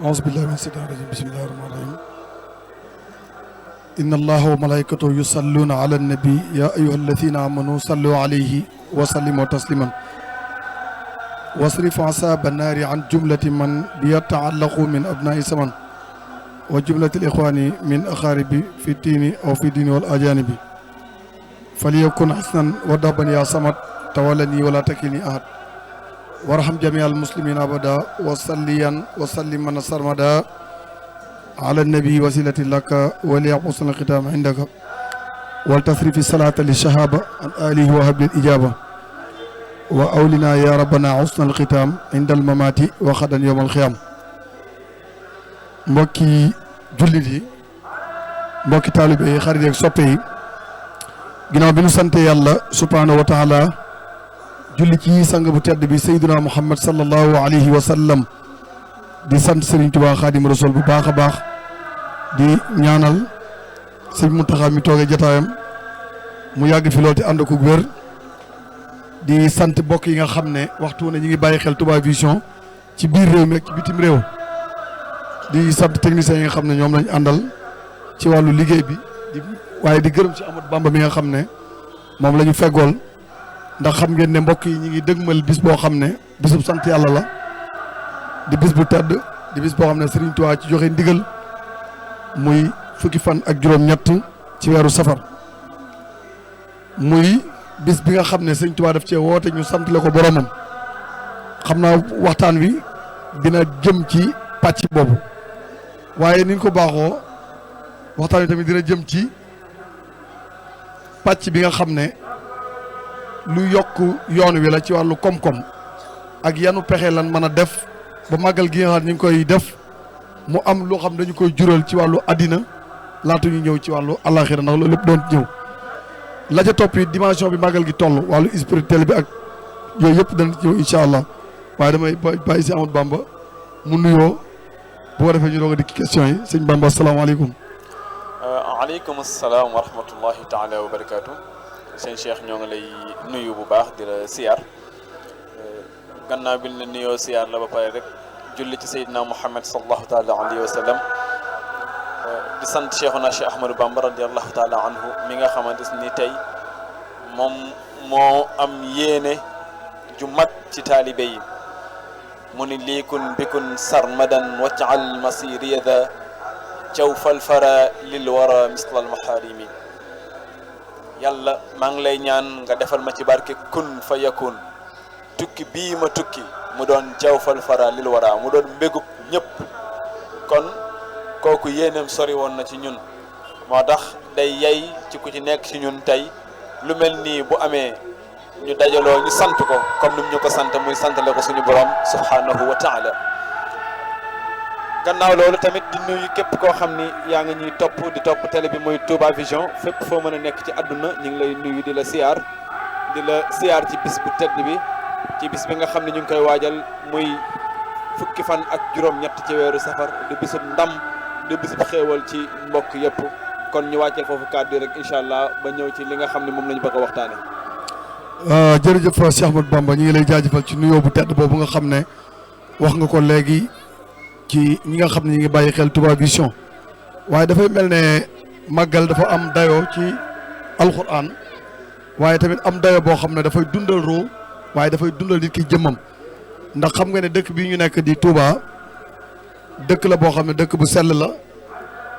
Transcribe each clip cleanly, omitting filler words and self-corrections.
أعوذ بالله من الشيطان الرجيم بسم الله الرحمن الرحيم إن الله وملائكته يصلون على النبي يا أيها الذين آمنوا صلوا عليه وسلموا تسليما واصرف عذاب النار عن جملة من بيتعلق من أبناء الزمن وجملة الإخوان من أقارب في الدين أو في الدين والأجانب فليكن حسنا ودابا يا صمد تولني ولا تكلني أحد وارحم جميع المسلمين أبدا وصليا وسلم من سرمدا على النبي وسيلة لك وليحسن الختام عندك والتصرف الصلاة للشهابة عن آله وهب الإجابة وأولنا يا ربنا حسن الختام عند الممات وخدا يوم القيام mbokki jullit yi mbokki taalibe yi xarit yi ak soppe yi ginnaaw bi nu sante yàlla subhaanahu wa taala julli ci sang bu tedd bi sayduna muhammad sallallahu alayhi wa sallam di sant Serigne Touba Khadim Rasoul bu baax a baax di ñaanal sëñ Mountakha mi toogee jotaayam mu yàgg fi lool te ànd ko wér di sant mbokk yi nga xam ne waxtu ne ñu ngi bàyyi xel Touba Vision ci biir réew mi ak ci bitim réew di sant techniciens yi nga xam ne ñoom lañ àndal ci wàllu liggéey bi waaye di gërëm ci Amadou Bamba mi nga xam ne moom la ñu feggool ndax xam ngeen ne mbokk yi ñu ngi dëgmal bis boo xam ne bisub sant yàlla la di bis bu tedd di bis boo xam ne Serigne Touba ci joxe ndigal muy fukki fan ak juróom-ñett ci weeru safar muy bis bi nga xam ne Serigne Touba daf cee woote ñu sant la ko boromam xam naa waxtaan wi dina jëm ci pàcc boobu waaye ni ñu ko baaxoo waxtaan wi tamit dina jëm ci pàcc bi nga xam ne lu yokk yoon wi la ci wàllu koom-koom ak yanu pexe lan mën a def ba màggal gi nga xam ne ñu ngi koy def mu am loo xam dañu koy jural ci wàllu àddina laata ñu ñëw ci wàllu àllaaxira ndax loolu lépp doon ñëw la ca topp yi dimension bi màggal gi toll wàllu spirituel bi ak yooyu yëpp dana ñëw incha allah waaye damay bàyyi si Amadou Bamba mu nuyoo bu ko defee ñu doog a dikk question yi sëñ Bamba asalaamaaleykum. aleykum salaam wa rahmatullahi taala wa barakaatu. sëñ Cheikh ñoo ngi lay nuyu bu baax di la siyaar gannaaw bi ñu la nuyoo siyaar la ba pare rek julli ci Seydina Muhammad sallallahu taala alayhi wa sallam di sant Cheikhuna Cheikh Ahmadou Bamba radiallahu taala anhu mi nga xamante ni tey moom moo am yéene ju mag ci taalibe yi mu ni liikun bikun sarmadan waj'al masiriyada jawfal fara lil wara mislal maharimi yàlla maa ngi lay ñaan nga defal ma ci barke kun fa yakun tukki bii ma tukki mu doon jawfal fara lil wara mu doon mbégub ñëpp kon kooku yéeneem sori woon na ci ñun moo tax day yey ci ku ci nekk ci ñun tey lu mel nii bu amee ñu dajaloo ñu sant ko comme ni ñu ko sant muy santale ko suñu borom subhanahu wa taala gannaaw loolu tamit di nuyu képp koo xam ni yaa ngi ñuy topp di topp télé bi muy Touba Vision fépp foo mën a nekk ci àdduna ñu ngi lay nuyu di la siyaar ci bis bu tedd bi ci bis bi nga xam ne ñu ngi koy waajal muy fukki fan ak juróom-ñett ci weeru safar di bisub ndam di bisub xéewal ci mbokk yëpp kon ñu wàcceel foofu kàddu rek incha allah ba ñëw ci li nga xam ne moom la ñu bëgg a waxtaane jërëjëf Cheikh Ahmadou Bamba ñu ngi lay jaajëfal ci nuyoo bu tedd boobu nga xam ne wax nga ko léegi ci ñi nga xam ne ñi ngi bàyyi xel Touba Vision waaye dafay mel ne màggal dafa am dayoo ci alxuraan waaye tamit am dayoo boo xam ne dafay dundal roo waaye dafay dundal nit ki jëmmam ndax xam nga ne dëkk bii ñu nekk di Touba dëkk la boo xam ne dëkk bu sell la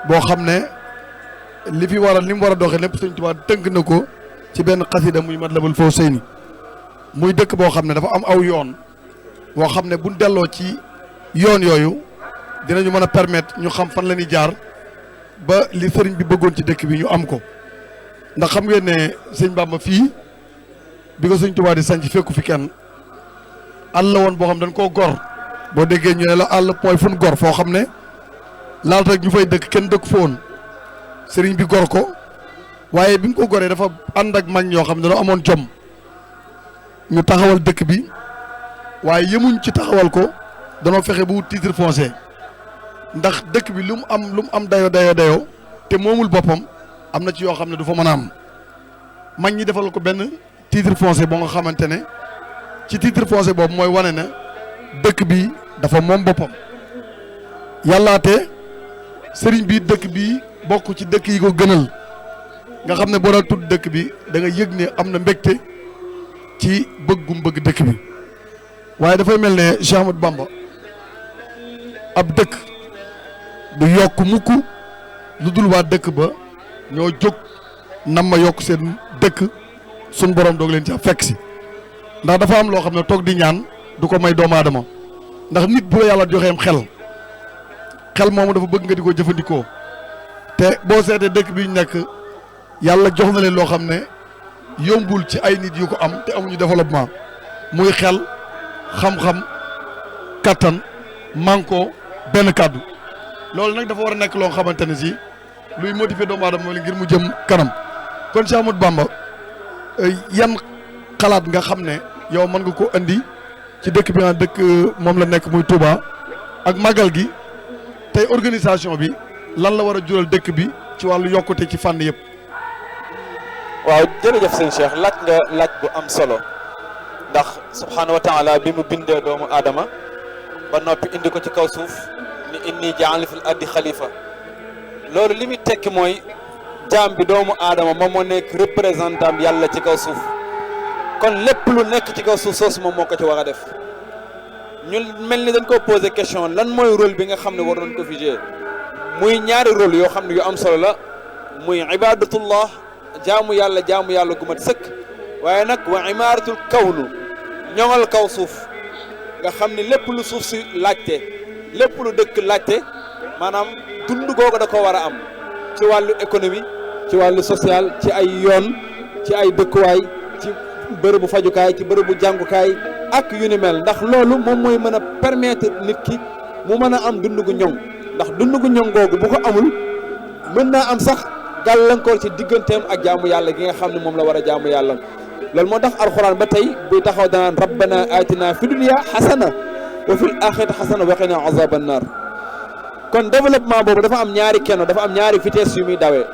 boo xam ne li fi waral li mu war a doxee lépp Sëñ Touba tënk na ko ci benn xasida muy Matlabul Fawzayni muy dëkk boo xam ne dafa am aw yoon boo xam ne buñ delloo ci yoon yooyu dinañu mën a permettre ñu xam fan la ñuy jaar ba li sëriñ bi bëggoon ci dëkk bi ñu am ko ndax xam ngeen ne sëñ Bamba fii bi ko Sëñ Touba di sanc fekku fi kenn àll la woon boo xam dañ koo gor boo déggee ñu ne la àll mooy fu ñu gor foo xam ne laata rek ñu fay dëkk kenn dëkk fa woon sëriñ bi gor ko waaye bi mu ko goree dafa ànd ak mag ñoo xam ne dañoo amoon jom ñu taxawal dëkk bi waaye yemuñ ci taxawal ko danoo fexe bu wut titre foncier ndax dëkk bi lu mu am dayoo te moomul boppam am na ci yoo xam ne du fa mën a am mag ñi defal ko benn titre foncier boo nga xamante ne ci titre foncier boobu mooy wane na dëkk bi dafa moom boppam yàllaate sëriñ bi dëkk bi bokk ci dëkk yi ko gënal nga xam ne boo daan tudd dëkk bi da nga yëg ne am na mbégte ci bëggum bëgg dëkk bi waaye dafay mel ne Cheikh Ahmadou Bamba ab dëkk du yokk mukk lu dul waa dëkk ba ñoo jóg nam ma yokk seen dëkk suñ borom doog leen ci fekk si ndax dafa am loo xam ne toog di ñaan du ko may doomu aadama ndax nit bu la yàlla joxeem xel moomu dafa bëgg nga di ko jëfandikoo te boo seetee dëkk bi ñu nekk yàlla jox na leen loo xam ne yombul ci ay nit yu ko am te amuñu développement muy xel xam-xam kattan manko benn kàddu loolu nag dafa war a nekk loo xamante ne si luy motiver doomu aadama ngir mu jëm kanam kon Cheikh Ahmadou Bamba yan xalaat nga xam ne yow mën nga ko andi ci dëkk bi nga dëkk moom la nekk muy Touba ak màggal gi tey organisation bi lan la war a jural dëkk bi ci wàllu yokkute ci fànn yëpp. waaw jërëjëf sëñ Cheikh laaj nga laaj bu am solo ndax subhaanahu wa taala bi mu bindee doomu aadama ba noppi indi ko ci kaw suuf ni inni jaal fil ardi xalifa loolu li muy tekki mooy jaam bi doomu aadama moom moo nekk représentant yàlla ci kaw suuf kon lépp lu nekk ci kaw suuf soosu moom moo ko ci war a def ñu mel ni dañ ko posé question lan mooy rôle bi nga xam ne war nañ ko fi jouer muy ñaari rôle yoo xam ne yu am solo la muy ibadatullah jaamu yàlla gu mat sëkk waaye nag wa imaaratul kawnu ñoŋal kaw suuf nga xam ne lépp lu suuf si laajte lépp lu dëkk laajte maanaam dund googu da ko war a am ci wàllu économie ci wàllu social ci ay yoon ci ay dëkkuwaay ci bërëbu fajukaay ci bërëbu jàngukaay ak yu ni mel ndax loolu moom mooy mën a permettre nit ki mu mën a am dund gu ñoŋ ndax dund gu ñoŋ googu bu ko amul mën naa am sax gàllankoor ci digganteem ak jaamu yàlla gi nga xam ne moom la war a jaamu yàlla loolu moo tax alxuraan ba tey buy taxaw danaan rabbana atina fi dunya xasana wa fil axirati xasana wa qina azaban nar kon développement boobu dafa am ñaari kenn dafa am ñaari vitesse yu muy dawee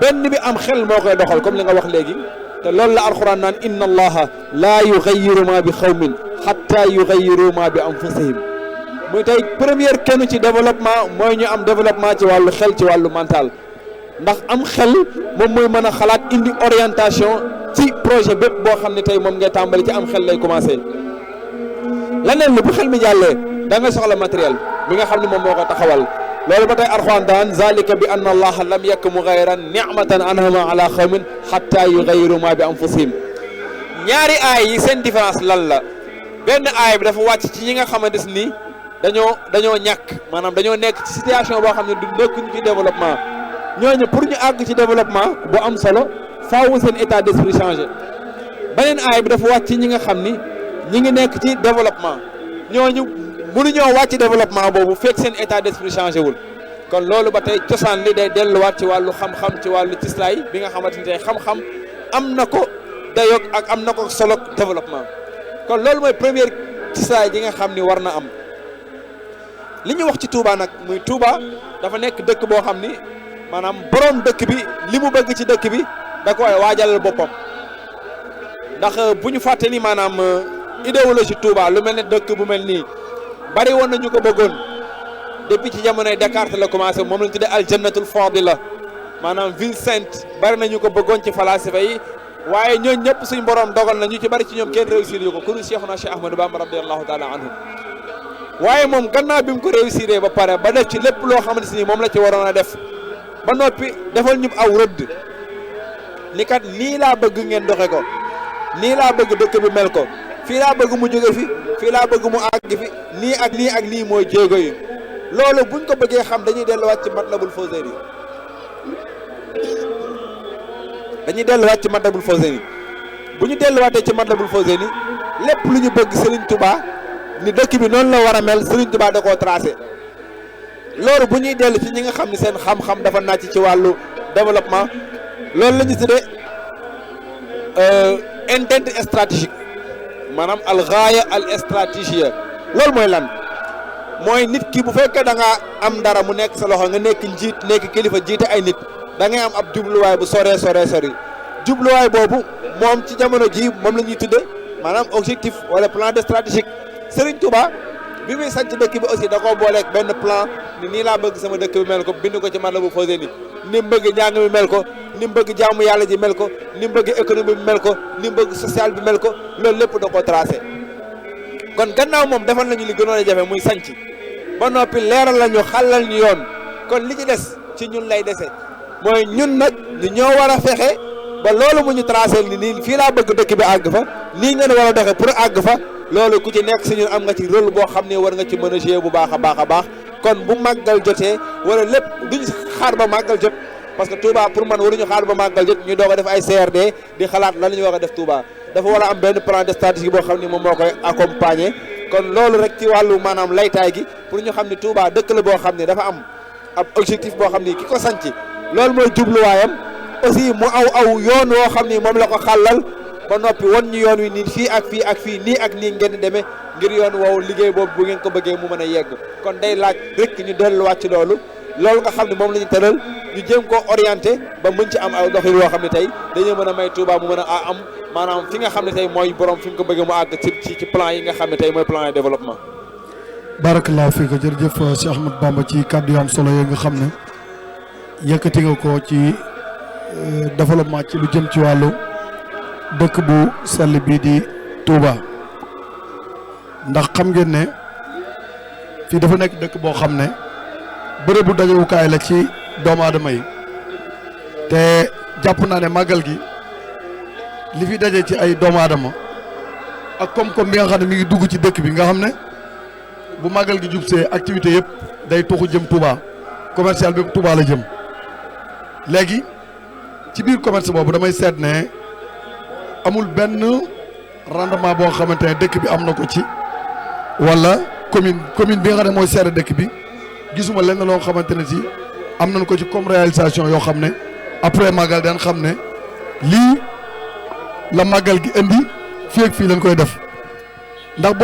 benn bi am xel moo koy doxal comme li nga wax léegi te loolu la alxuraan naan inna allaha laa yugayiru ma bi xawmin xatta yugayiru ma bi anfusihim muy tey première kenn ci développement mooy ñu am développement ci wàllu xel ci wàllu mental ndax am xel moom mooy mën a xalaat indi orientation ci projet bépp boo xam ne tey moom ngay tàmbali ci am xel lay commencé leneen lu bu xel mi jàllee da nga soxla matériel bi nga xam ne moom moo ko taxawal loolu ba tey alxuraan daan zalika bi anna allaha lam yakk mughayyiran ni'matan an'ama ala qawmin hatta yughayyiru ma bi anfusihim ñaari aay yi seen différence lan la benn aay bi dafa wàcc ci ñi nga xamante ni dañoo ñàkk maanaam dañoo nekk ci situation boo xam ne du nekkuñu ci développement ñooñu pour ñu àgg ci développement bu am solo faawu seen état d'esprit changé beneen aay bi dafa wàcc ci ñi nga xam ni ñi ngi nekk ci développement ñooñu mënuñoo wàcc développement boobu fekk seen état d'esprit changé wul kon loolu ba tey cosaan li day delluwaat ci wàllu xam-xam ci wàllu cislaay bi nga xamante ni tey xam-xam am na ko dayoog ak am na ko solo développement kon loolu mooy première cislaay yi nga xam ni war na am li ñu wax ci Touba nag muy Touba dafa nekk dëkk boo xam ni maanaam borom dëkk bi li mu bëgg ci dëkk bi da koy waajalal boppam ndax bu ñu fàtte ni maanaam idéologie Touba lu mel ne dëkk bu mel nii bari woon nañu ko bëggoon depuis ci jamonoy Descartes la commencé moom lañ tuddee aljannatul fadila maanaam ville sainte bari nañu ko bëggoon ci falasifa yi waaye ñooñu ñëpp suñ borom dogal na ñu ci bari ci ñoom kenn réussir yu ko ku dul Cheikhuna Cheikh Ahmadou Bamba radiyallahu taala anhu waaye moom gannaaw bi mu ko réussir ba pare ba def ci lépp loo xamante ni moom la ci waroon a def ba noppi defal ñu aw rëdd ni kat nii laa bëgg ngeen doxe ko nii laa bëgg dëkk bi mel ko fii laa bëgg mu jóge fi fii laa bëgg mu àgg fi nii ak nii ak nii mooy jéego yi loolu buñ ko bëggee xam dañuy delluwaat ci Matlabul Fawzayni bu ñu delluwaatee ci Matlabul Fawzayni lépp lu ñu bëgg Serigne Touba ni dëkk bi noonu la war a mel Serigne Touba da koo tracé loolu bu ñuy dellu ci ñi nga xam ne seen xam-xam dafa nàcc ci wàllu développement loolu la ñu tuddee intent stratégique maanaam al gaaya al stratégie loolu mooy lan mooy nit ki bu fekkee da nga am dara mu nekk sa loxo nga nekk njiit nekk kilifa jiite ay nit da ngay am ab jubluwaay bu sori jubluwaay boobu moom ci jamono ji moom la ñuy tudde maanaam objectif wala plan de stratégique Serigne Touba bi muy sanc dëkk bi aussi da koo booleeg benn plan ni nii laa bëgg sama dëkk bi mel ko bind ko ci Matlabul Fawzayni ni mu bëgg njàng mi mel ko ni mu bëgg jaamu yàlla ji mel ko ni mu bëgg économie bi mel ko ni mu bëgg social bi mel ko loolu lépp da koo tracé kon gannaaw moom defal nañu li gënoon a jafe muy sanc ba noppi leeral la ñu xàllal ñu yoon kon li ci des ci ñun lay dese mooy ñun nag ñu ñoo war a fexe ba loolu mu ñu tracé ni nii fii laa bëgg dëkk bi àgg fa nii ngeen war a doxee pour àgg fa loolu ku ci nekk si ñun am nga ci rôle boo xam ne war nga ci mën a jouer bu baax a baax a baax kon bu màggal jotee wala lépp duñ xaar ba màggal jot parce que Touba pour man waruñu xaar ba màggal jot ñu doog a def ay CRD di xalaat lan la ñu war a def Touba dafa war a am benn plan de stratégie boo xam ne moom moo koy accompagner kon loolu rek ci wàllu maanaam laytaay gi pour ñu xam ne Touba dëkk la boo xam ne dafa am ab objectif boo xam ni ki ko sanc loolu mooy jubluwaayam aussi mu aw yoon woo xam ni moom la ko xàllal ba noppi won ñu yoon wi nii fii ak fii ak fii nii ak nii ngeen demee ngir yoon woowu liggéey boobu bu ngeen ko bëggee mu mën a yegg kon day laaj rek ñu delluwaat ci loolu nga xam ne moom la ñu tëral ñu jéem koo orienté ba mën ci am ay doxin yoo xam ne tey dañoo mën a may Touba mu mën a am maanaam fi nga xam ne tey mooy borom fi mu ko bëggee mu àgg ci plan yi nga xam ne tey mooy plan de développement. barakallahu fiika jërëjëf Cheikh Ahmadou Bamba ci kàddu yu am solo yooyu nga xam ne yëkkati nga ko ci développement ci lu jëm ci wàllu dëkk bu sell bii di Touba ndax xam ngeen ne fii dafa nekk dëkk boo xam ne bërëbu dajewukaay la ci doomu aadama yi te jàpp naa ne màggal gi li fi daje ci ay doomu aadama ak koom-koom bi nga xam ne mi ngi dugg ci dëkk bi nga xam ne bu màggal gi jub see activité yëpp day tuxu jëm Touba commercial bi Touba la jëm léegi ci biir commerce boobu damay seet ne amul benn rendement boo xamante ne dëkk bi am na ko ci wala commune bi nga xam ne mooy seere dëkk bi gisuma lenn loo xamante ne si am nañ ko ci comme réalisation yoo xam ne après màggal daan xam ne lii la màggal gi indi fii ak fii lañ koy def ndax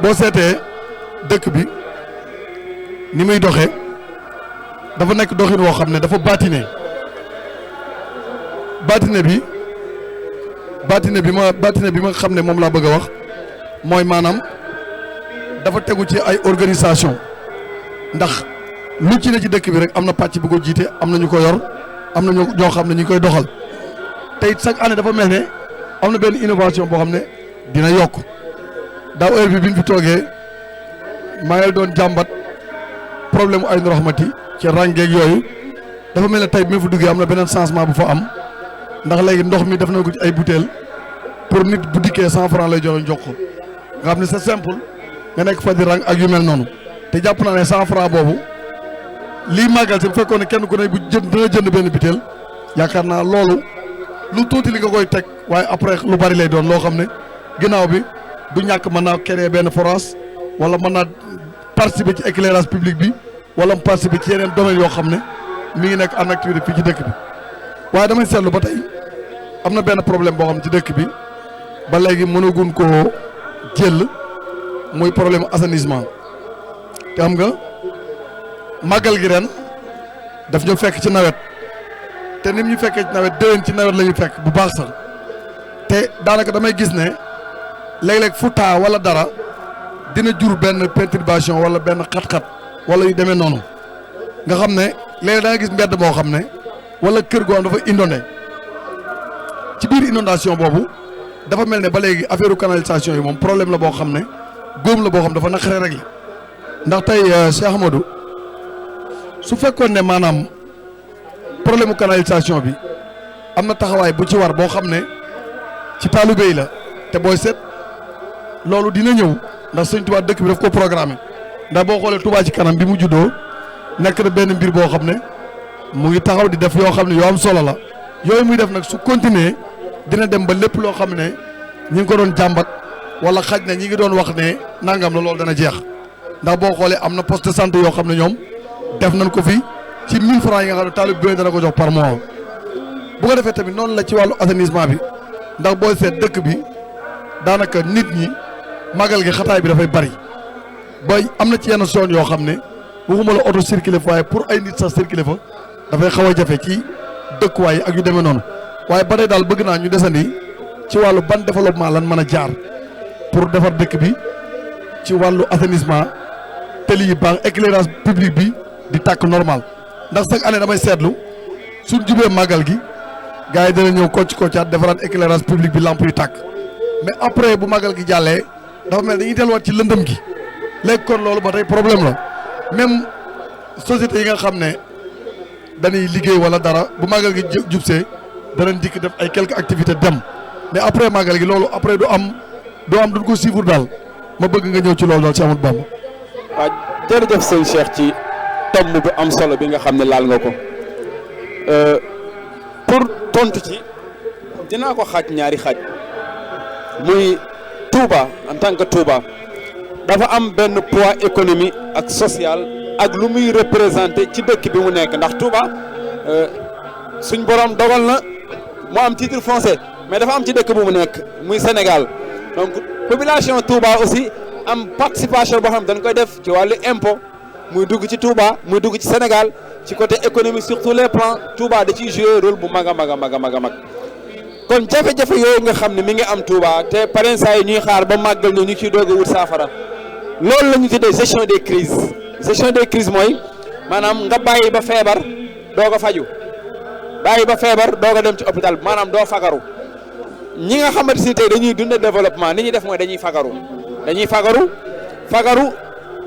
boo seetee dëkk bi ni muy doxee dafa nekk doxin woo xam ne dafa baatine bi ma xam ne moom laa bëgg a wax mooy maanaam dafa tegu ci ay organisation ndax lu ci ne ci dëkk bi rek am na pàcc bu ko jiite am na ñu ko yor am na ñoo xam ne ñu koy doxal te it chaque année dafa mel ne am na benn innovation boo xam ne dina yokk daaw heure bi biñ fi toogee maa ngi doon jàmbat problème ay ndoxmati ci ràngeeg yooyu dafa mel ne tey bi ma fa duggee am na beneen changement bu fa am ndax léegi ndox mi def na ko ci ay bouteilles pour nit bu dikkee 100 francs lay joxe jox ko nga xam ne c'est simple nga nekk fa di rang ak yu mel noonu te jàpp naa ne 100 francs boobu lii màggal si bu fekkoon ne kenn ku ne bu dina jënd benn butéel yaakaar naa loolu lu tuuti li nga koy teg waaye après lu bari lay doon loo xam ne ginnaaw bi du ñàkk mën naa créer benn forage wala mën naa participer ci éclairage public bi wala mu participer ci yeneen domaines yoo xam ne mi ngi nekk en activité fii ci dëkk bi waaye damay seetlu ba tey am na benn problème boo xam ne ci dëkk bi ba léegi mënagun koo jël muy problème assainissement te xam nga màggal gi ren daf ñu fekk ci nawet te nim ñu fekkee ci nawet déwén ci nawet la ñu fekk bu baax sax te daanaka damay gis ne léeg-léeg fu taa wala dara dina jur benn perturbation wala benn xat-xat wala yu demee noonu nga xam ne léeg-léeg da nga gis mbedd moo xam ne wala kër goo xam dafa inondé ci biir inondation boobu dafa mel ne ba léegi affaire canalisation yi moom problème la boo xam ne góom la boo xam dafa naqaree rek la ndax tey Cheikh Ahmadou su fekkoon ne maanaam problème canalisation bi am na taxawaay bu ci war boo xam ne ci taalibe yi la te booy seet loolu dina ñëw ndax Sëñ Tuubaa dëkk bi daf ko programmé ndax boo xoolee Tuubaa ci kanam bi mu juddoo nekk na benn mbir boo xam ne mu ngi taxaw di def yoo xam ne yoo am solo la yooyu muy def nag su continuer dina dem ba lépp loo xam ne ñi ngi ko doon jàmbat wala xaj na ñi ngi doon wax ne nangam la loolu dana jeex ndax boo xoolee am na poste de santé yoo xam ne ñoom def nañ ko fi ci 1000 francs yi nga xam ne taalib bi dana ko jox par mois bu ko defee tamit noonu la ci wàllu assainissement bi ndax booy seet dëkk bi daanaka nit ñi magal gi xataay bi dafay bari ba am na ci yenn zone yoo xam ne waxuma la auto circulé fa waaye pour ay nit sax circulé fa dafay xaw a jafe ci dëkkuwaay yi ak yu demee noonu waaye ba tey daal bëgg naa ñu desandi ci wàllu ban développement lan mën a jaar pour defar dëkk bi ci wàllu assainissement tali yi baax éclairage public bi di tàkk normal ndax chaque année damay seetlu suñ jubee màggal gi gars yi dana ñëw koccaat defaraat éclairage public bi lamp yi tàkk mais après bu màggal gi jàllee dafa mel dañuy delluwaat ci lëndëm gi léegi kon loolu ba tey problème la même société yi nga xam ne dañuy liggéey wala dara bu màggal gi jubsee danañ dikk def ay quelques activités dem mais après màggal gi loolu après du am duñ ko suivre daal ma bëgg nga ñëw ci loolu daal ci Amadou Bamba. waaw jërëjëf sëñ Cheikh ci tomb bu am solo bi nga xam ne laal nga ko pour tontu ci dinaa ko xaaj ñaari xaaj muy Touba en tant que Touba dafa am benn poids économique ak social ak lu muy représenté ci dëkk bi mu nekk ndax Touba suñ borom dogal na mu am titre foncier mais dafa am ci dëkk bu mu nekk muy Sénégal donc population Touba aussi am participation boo xam dañ koy def ci wàllu impôt muy dugg ci Touba muy dugg ci Sénégal ci côté économique sur tous les plans Touba da ciy jouer rôle bu mag a mag a mag a mag a mag kon jafe-jafe yooyu nga xam ne mi ngi am Touba te parents yi ñuy xaar ba màggal ñu ciy doog a wut saafara loolu la ñu tuddee gestion des crises mooy maanaam nga bàyyi ba feebar doog a faju bàyyi ba feebar doog a dem ci hôpital bi maanaam doo fagaru ñi nga xamante ni tey dañuy dund développement ni ñuy def mooy dañuy fagaru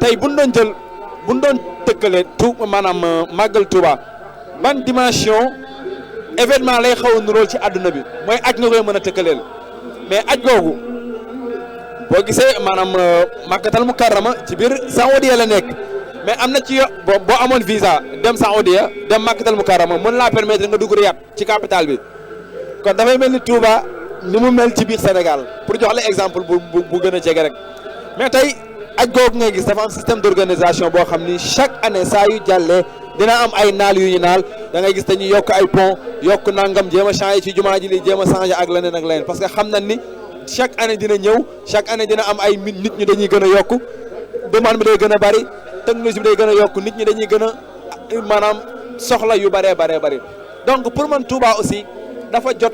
tey buñ doon tëkkale maanaam màggal Touba ban dimension événement lay xaw a nuróol ci àdduna bi mooy aj nga koy mën a tëkkaleel mais aj googu boo gisee maanaam Makkatal Mukarrama ci biir Saoudia la nekk mais am na ci boo amoon visa dem Saoudia dem Makkatal Mukarrama mën laa permettre nga dugg Riyad ci capitale bi kon dafay mel ni Touba ni mu mel ci biir Sénégal pour jox la exemple bu gën a jege rek mais tey aj googu ngay gis dafa am système d'organisation boo xam ni chaque année saa yu jàllee dina am ay naal yu ñu naal da ngay gis dañuy yokk ay pont yokk nangam jéem a changé ci jumaa ji li jéem a changé ak leneen parce que xam nañ ni chaque année dina ñëw chaque année dina am ay nit ñi dañuy gën a yokk demande bi day gën a bari technologie bi day gën a yokk nit ñi dañuy gën a maanaam soxla yu bëree bari donc pour man Touba aussi dafa jot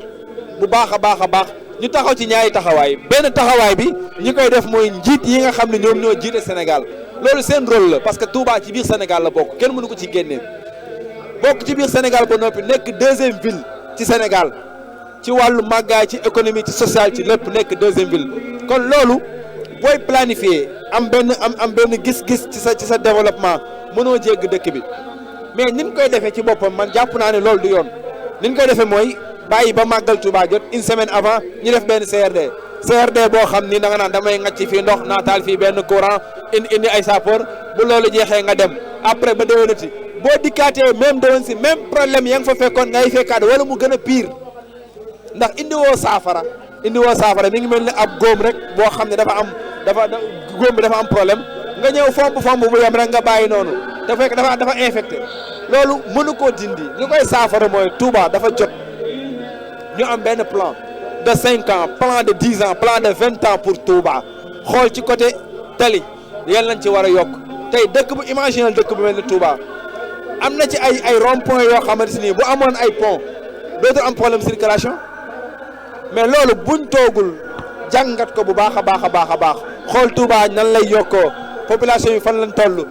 bu baax a baax ñu taxaw ci ñaari taxawaay benn taxawaay bi ñi koy def mooy njiit yi nga xam ne ñoom ñoo jiite Sénégal loolu seen rôle la parce que Touba ci biir Sénégal la bokk kenn mënu ko ci génnee bokk ci biir Sénégal ba noppi nekk deuxième ville ci Sénégal ci wàllu màggaay ci économie ci social ci lépp nekk deuxième ville kon loolu booy planifier am benn gis-gis ci sa développement mënoo jégg dëkk bi mais ni ñu koy defee ci boppam man jàpp naa ne loolu du yoon ni ñu koy defee mooy bàyyi ba màggal Touba jot une semaine avant ñu def benn CRD boo xam ni da nga naan damay ngacc fii ndox naataal fii benn courant indi ay sapeur bu loolu jeexee nga dem après ba déwénati boo dikkaatee même déwén si même problème ya nga fa fekkoon ngay fekkaat wala mu gën a pire ndax indiwoo saafara mi ngi mel ni ab góom rek boo xam ne góom bi dafa am problème nga ñëw fomp bu yem rek nga bàyyi noonu te fekk dafa infecté loolu mënu koo dindi li koy saafara mooy Touba dafa jot ñu am benn plan de 5 ans plan de 10 ans plan de 20 ans pour Touba xool ci côté tali yéen lañ ci war a yokk tey dëkk bu imaginer dëkk bu mel ni Touba am na ci ay rond point yoo xamante ni bu amoon ay pont dootul am problème circulation mais loolu buñ toogul jàngat ko bu baax a baax xool Touba nan lay yokkoo population yi fan lañ toll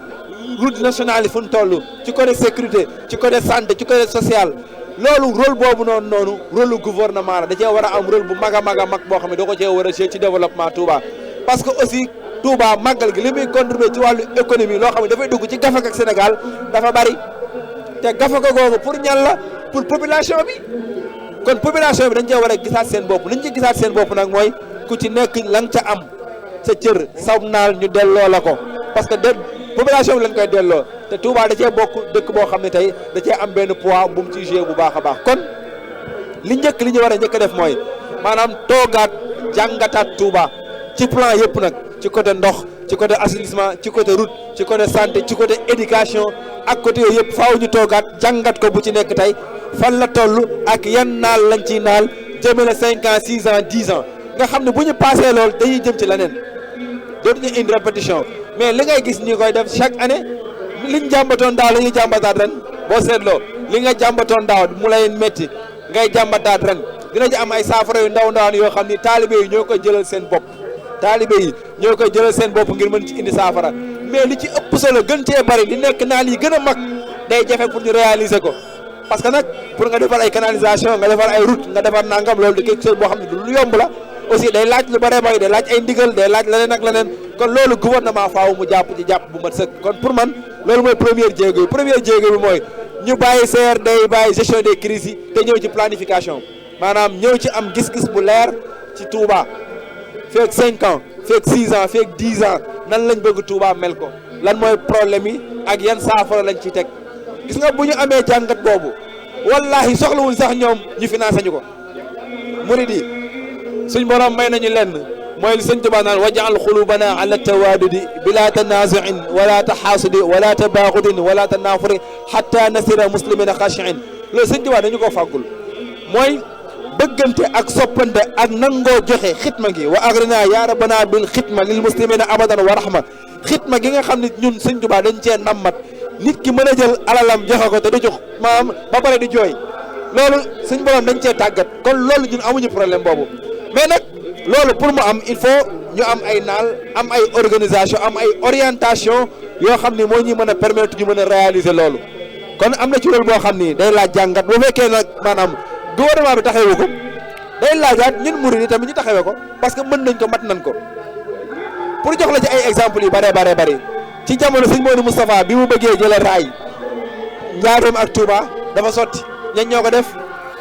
route nationale yi fu ñu toll ci côté sécurité ci côté santé ci côté social loolu rôle boobu noonu rôle gouvernement la da cee war a am rôle bu mag a mag boo xam ne da ko cee war a jouer ci développement Touba parce que aussi Touba màggal gi li muy contribuer ci wàllu économie loo xam ne dafay dugg ci gafak ak Sénégal dafa bari te gafaka googu pour ñan la pour population bi kon population bi dañ cee war a gisaat seen bopp li ñu ci gisaat seen bopp nag mooy ku ci nekk la nga ca am sa cër saw naal ñu delloo la ko parce que population bi lañ koy delloo te Touba da cee bokk dëkk boo xam ne tey da cee am benn poids bu mu ciy joué bu baax a baax kon li ñu war a njëkk a def mooy maanaam toogaat jàngataat Touba ci plan yëpp nag ci côté ndox ci côté assainissement ci côté route ci côté santé ci côté éducation ak côté yooyu yëpp faaw ñu toogaat jàngat ko bu ci nekk tey fan la toll ak yan naal lañ ciy naal jëmale 5 ans 6 ans 10 ans nga xam ne bu ñu passé loolu dañuy jëm ci leneen dootuñu indi répétition mais li ngay gis ñi koy def chaque année liñ jàmbatoon daaw la ñuy jàmbataat ren boo seetloo li nga jàmbatoon daaw mu lay métti ngay jàmbataat ren dina ci am ay saafara yu ndaw ndawaan yoo xam ni taalibe yi ñoo koy jëlal seen bopp taalibe yi ñoo koy jëlal seen bopp ngir mën ci indi saafara mais li ci ëpp solo gën cee bari li nekk naal yi gën a mag day jafe pour ñu réaliser ko parce que nag pour nga defar ay canalisation nga defar ay route nga defar nangam loolu di quelque chose boo xam ne lu yomb la aussi day laaj lu bëree bëri day laaj ay ndigal day laaj leneen ak leneen kon loolu gouvernement faaw mu jàpp ci jàpp bu mat sëkk kon pour man loolu mooy première jéego bi mooy ñu bàyyi CRD yi bàyyi gestion des crises yi te ñëw ci planification maanaam ñëw ci am gis-gis bu leer ci Touba feeg 5 ans feeg 6 ans feeg 10 ans nan lañ bëgg Touba mel ko lan mooy problème yi ak yan saafara lañ ciy teg gis nga bu ñu amee jàngat boobu wallahi soxlawuñ sax ñoom ñu financé ñu ko murid yi suñ borom may nañu lenn mooy li sëñ Tuubaa naan waj'al xulubana ala tawadudi bila tanazuin wala taxaasudi wala tabaxudin wala tanafuri xatta nasira muslimina xashiin loolu sëñ Tuubaa dañu ko fàggul mooy bëggante ak soppante ak nangoo joxe xitma gi wa agrina ya rabbana bil xitma lil muslimina abadan wa rahma xitma gi nga xam ne ñun sëñ Tuubaa dañ cee nammat nit ki mën a jël alalam joxe ko te du jox maam ba pare di jooy loolu suñ borom dañ cee tàggat kon loolu ñun amuñu problème boobu mais nag loolu pour mu am il faut ñu am ay naal am ay organisation am ay orientation yoo xam ni moo ñuy mën a permettre ñu mën a réaliser loolu kon am na ci loolu boo xam ni day laaj jàngat bu fekkee nag maanaam gouvernement bi taxawee ko day laajaat ñun murid yi tamit ñu taxawee ko parce que mën nañ ko mat nañ ko pour jox la ci ay exemple yu bare bare ci jamono sëñ Modou Moustapha bi mu bëggee jëlee raay Njaaréem ak Touba dafa sotti ñan ñoo ko def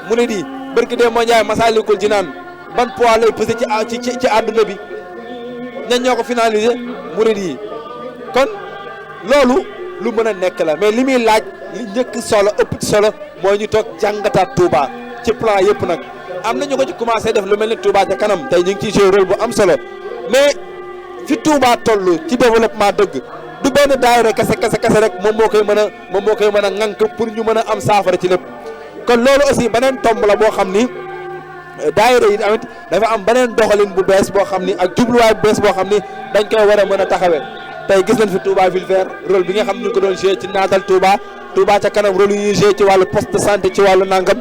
mu ne di barki dee moo Njaay Masaalikul Jinaan ban poids lay pesé ci àdduna bi ñan ñoo ko finalisé mu ne di kon loolu lu mën a nekk la mais li muy laaj li njëkk solo ëpp ci solo mooy ñu toog jàngataat Touba ci plan yëpp nag am na ñu ko ci commencé def lu mel ni Touba ca kanam tey ñu ngi ciy joué rôle bu am solo mais fi Touba toll ci développement dëgg du benn daayira kese rek moom moo koy mën a ŋànk pour ñu mën a am saafara ci lépp kon loolu aussi beneen tomb la boo xam ni daayira yi tamit dafa am beneen doxalin bu bees boo xam ni ak jubluwaay bu bees boo xam ni dañ koy war a mën a taxawee tey gis nañ fi Touba ville vert rôle bi nga xam ni ñu ko doon joué ci naatal Touba ca kanam rôle yi ñuy joué ci wàllu poste de santé ci wàllu nangam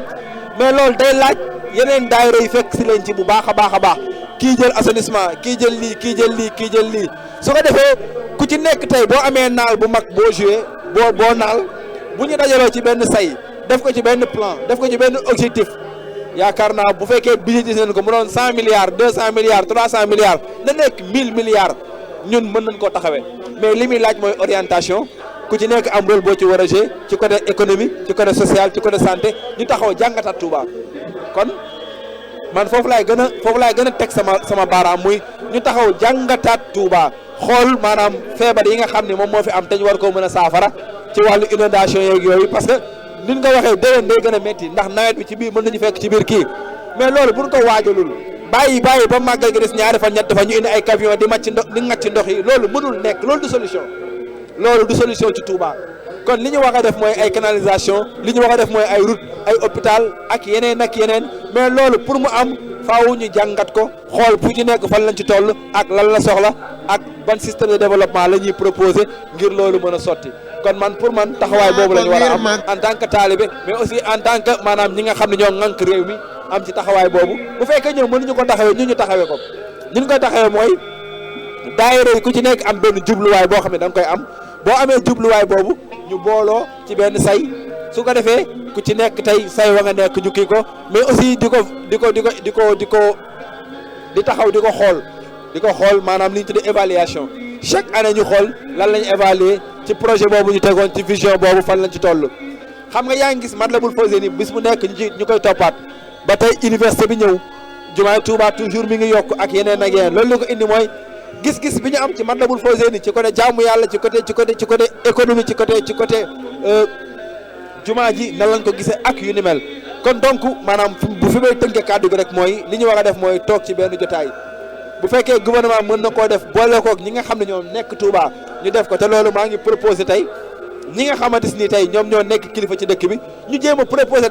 mais loolu day laaj yeneen daayira yi fekk si leen ci bu baax a baax kii jël assainissement kii jël lii su ko defee ku ci nekk tey boo amee naal bu mag boo joué boo naal bu ñu dajaloo ci benn say def ko ci benn plan def ko ci benn objectif yaakaar naa bu fekkee budget gis nañ ko mu doon 100 milliards 200 milliards 300 milliards na nekk 1000 milliards ñun mën nañ koo taxawee mais li muy laaj mooy orientation ku ci nekk am rôle boo ci war a jouer ci côté économie ci côté social ci côté santé ñu taxaw jàngataat Touba kon man foofu laay gën a teg sama baaraam muy ñu taxaw jàngataat Touba xool maanaam feebar yi nga xam ne moom moo fi am te ñu war koo mën a saafara ci wàllu inondation yeeg yooyu parce que ni nga waxee déwén day gën a métti ndax nawet bi ci biir mën nañu fekk ci biir kii mais loolu bu ñu ko waajalul bàyyi ba màggal gi des ñaari fan ñett fa ñu indi ay camion di ngacc ndox yi loolu mënul nekk loolu du solution ci Touba kon li ñu wax a def mooy ay canalisation li ñu wax a def mooy ay route ay hôpital ak yeneen mais loolu pour mu am faaw ñu jàngat ko xool fu ci nekk fan lañ ci toll ak lan la soxla ak ban système de développement la ñuy proposé ngir loolu mën a sotti kon pour man taxawaay boobu la ñu war a am en tant que talibé mais aussi en tant que maanaam ñi nga xam ne ñoo ŋànk réew mi am ci taxawaay boobu bu fekkee ñoom mënuñu ko taxawee ñu taxawee ko ñun koy taxawee mooy daayira yi ku ci nekk am benn jubluwaay boo xam ne da nga koy am boo amee jubluwaay boobu ñu booloo ci benn say su ko defee ku ci nekk tey say wa nga nekk ñu kii ko mais aussi di taxaw di ko xool maanaam li ñu tuddee évaluation chaque année ñu xool lan lañ évaluer ci projet boobu ñu tegoon ci vision boobu fan lañ ci toll. xam nga yaa ngi gis Matlaboul Fawzeyni bis bu nekk ñu koy toppaat ba tey université bi ñëw jumaay Touba toujours mi ngi yokk ak yeneen loolu li ko indi mooy gis-gis bi ñu am ci Matlaboul Fawzeyni ci côté jaamu yàlla ci côté économie ci côté jumaa ji nan lañ ko gisee ak yu ni mel kon donc maanaam bu fi may tënkee kàddu gi rek mooy li ñu war a def mooy toog ci benn jotaay bu fekkee gouvernement mën na koo def boole koog ñi nga xam ne ñoom nekk Touba ñu def ko te loolu maa ngi proposé tey ñi nga xamante ni tey ñoom ñoo nekk kilifa ci dëkk bi ñu jéem a proposé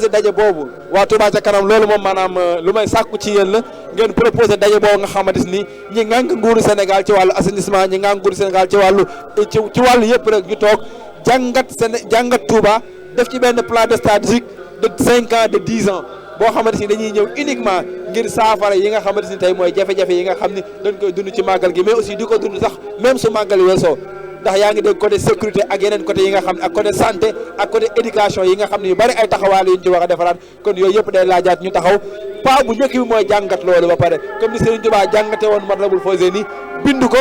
daje boobu waa Touba ca kanam loolu moom maanaam lu may sàkku ci yéen la ngeen proposé daje boobu nga xamante ni ñi ngànk nguuru Sénégal ci wàllu assainissement ñi ngànk nguuru Sénégal ci wàllu yëpp rek ñu toog jàngat Touba def ci benn plan de stratégique de 5 ans de 10 ans boo xamante ni dañuy ñëw uniquement ngir saafara yi nga xamante ni tey mooy jafe-jafe yi nga xam ni dañ koy dund ci màggal gi mais aussi di ko dund sax même su màggal weesoo ndax yaa ngi dégg côté sécurité ak yeneen côté yi nga xam ne ak côté santé ak côté éducation yi nga xam ne yu bari ay taxawaale yu ñu ci war a defaraat kon yooyu yëpp day laajaat ñu taxaw pas bu njëkk bi mooy jàngat loolu ba pare comme ni Serigne Touba jàngate woon Matlabul Fawzayni bind ko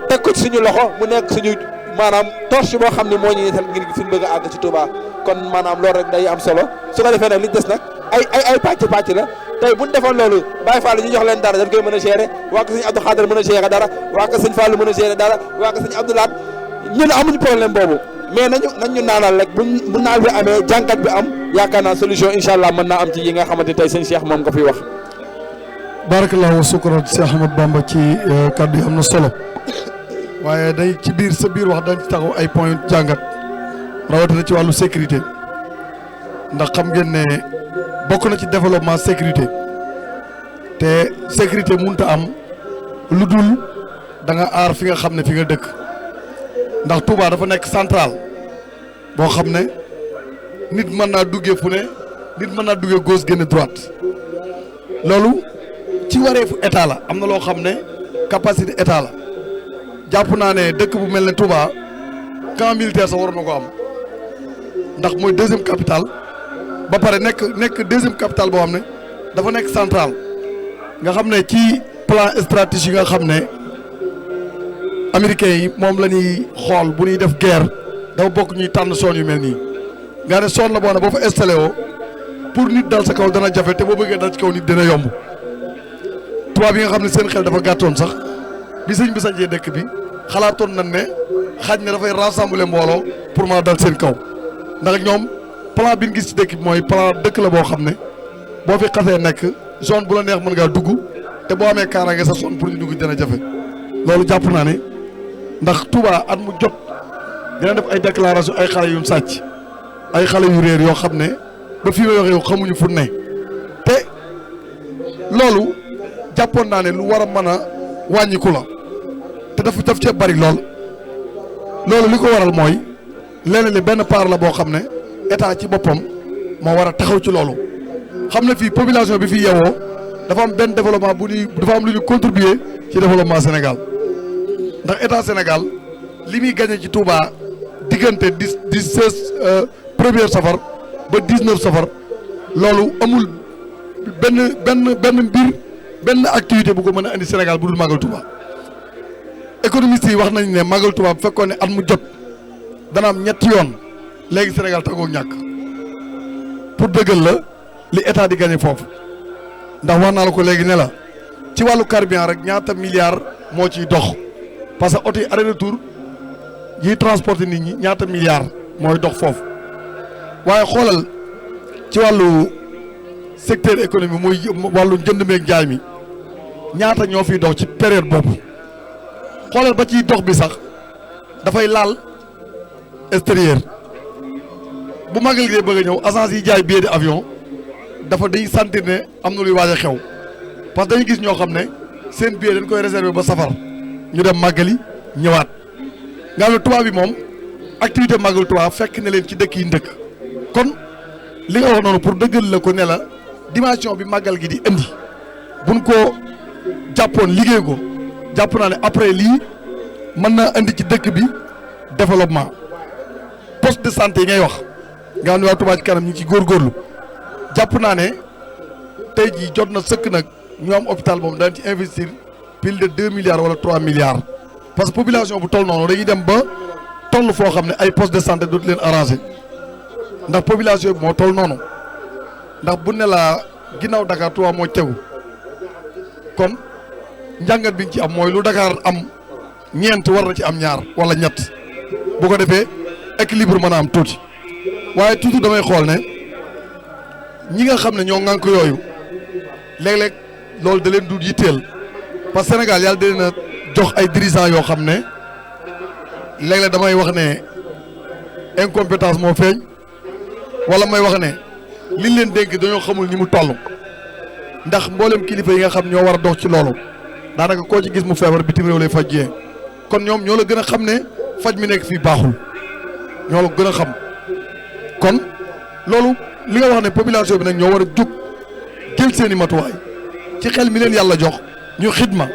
teg ko ci suñu loxo mu nekk suñu maanaam torche boo xam ne moo ñu yeesal ngir fi ñu bëgg a àgg ci Touba kon maanaam loolu rek day am solo su ko defee nag li des nag ay pàcc la tey bu ñu defoon loolu Baye Fall ñu jox leen dara dañ koy mën a gérer waa ko sëñ Abdou Khadre mën a gérer dara waa ko sëñ Fall mën a gérer dara waa ko sëñ Abdou Lahat ñun amuñu problème boobu mais nañu naanal rek bu naal bi amee jàngat bi am yaakaar naa solution incha allah mën naa am ci yi nga xamante tey sëñ Cheikh moom nga fiy wax. barakallahu wa sukran Cheikh Ahmad Bamba ci kaddu yi am na solo waaye day ci biir sa biir wax dañ ci taxaw ay point jàngat rawatina ci wàllu sécurité ndax xam ngeen ne bokk na ci développement sécurité te sécurité mënut a am lu dul da nga aar fi nga xam ne fi nga dëkk ndax Touba dafa nekk central boo xam ne nit mën naa duggee fu ne nit mën naa duggee gauche génn droite loolu ci wareefu état la am na loo xam ne capacité état la jàpp naa ne dëkk bu mel ne Touba camp militaire sax waroon na ko am ndax mooy deuxième capitale ba pare nekk deuxième capitale boo xam ne dafa nekk central nga xam ne ci plan stratégique nga xam ne américains yi moom la ñuy xool bu ñuy def guerre dafa bokk ñuy tànn zone yu mel nii nga ne zone la boo xam ne boo fa installé woo pour nit dal sa kaw dana jafe te boo bëggee dal ci kaw nit dina yomb tubaab yi nga xam ne seen xel dafa gàttoon sax bi sëñ bi sañcee dëkk bi xalaatoon nañ ne xaj na dafay rassembler mbooloo pour mën a dal seen kaw ndax ñoom plan bi ñu gis ci dëkk bi mooy plan dëkk la boo xam ne boo fi xasee nekk zone bu la neex mën ngaa dugg te boo amee kaaraange sa zone pour ñu dugg dina jafe loolu jàpp naa ne ndax Touba at mu jot dina def ay déclaration ay xale yu sàcc ay xale yu réer yoo xam ne ba fii may wax yow xamuñu fu ne te loolu jàppoon naa ne lu war a mën a wàññiku la te daf cee bari loolu li ko waral mooy leneen li benn part la boo xam ne état ci boppam moo war a taxaw ci loolu xam ne fii population bi fii yewoo dafa am benn développement dafa am lu ñu contribuer ci développement Sénégal ndax état Sénégal li muy gagné ci Touba diggante 16 premier safar ba 19 safar loolu amul benn activité bu ko mën a indi Sénégal bu dul Magal Touba. économistes yi wax nañ ne Magal Touba bu fekkoon ne at mu jot dana am ñetti yoon léegi Sénégal tàggoog ñàkk pour dëggal la li état di gagné foofu ndax wax naa la ko léegi ne la ci wàllu carburant rek ñaata milliards moo ciy dox parce que oto yi aller retour yiy transporter nit ñi ñaata milliards mooy dox foofu waaye xoolal ci wàllu secteur économie muy wàllu njënd meeg jaay mi ñaata ñoo fiy dox ci période boobu xoolal ba ciy dox bi sax dafay laal extérieur bu magal gi bëgg a ñëw agence yi jaay billet d'avion dafa day sentir ne am na luy waaj a xew parce que dañu gis ñoo xam ne seen billet dañ koy réserver ba safar ñu dem màggali ñëwaat nga xam ne Touba bi moom activité Magal Touba fekk na leen ci dëkk yi ndëkk kon li nga wax noonu pour dëggal la ko ne la dimension bi màggal gi di indi buñ ko jàppoon liggéey ko jàpp naa ne après lii mën naa indi ci dëkk bi développement poste de santé yi ngay wax nga xam ne waa Touba ci kanam ñi ci góorgóorlu jàpp naa ne tey jii jot na sëkk nag ñu am hôpital moom daan ci investir pile de 2 milliards wala 3 milliards parce que population bu toll noonu dañuy dem ba toll foo xam ne ay poste de santé dootu leen arrangé ndax population bi moo toll noonu ndax bu ne la ginnaaw Dakar Touba moo tegu kon njàngat bi ñu ci am mooy lu Dakar am ñeent war na ci am ñaar wala ñett bu ko defee équilibre mën a am tuuti waaye toujours damay xool ne ñi nga xam ne ñoo ŋànk yooyu léeg-léeg loolu da leen du yitteel parce que Sénégal yàlla da leen a jox ay dirigeants yoo xam ne léeg-léeg damay wax ne incompétence moo feeñ wala may wax ne liñ leen dénk dañoo xamul ni mu toll ndax mboolem kilifa yi nga xam ñoo war a dox ci loolu daanaka koo ci gis mu feebar bitim réew lay fajjee kon ñoom ñoo la gën a xam ne faj mi nekk fii baaxul ñoo la gën a xam kon loolu li nga wax ne population bi nag ñoo war a jug jël seeni matuwaay ci xel mi leen yàlla jox ñu xidma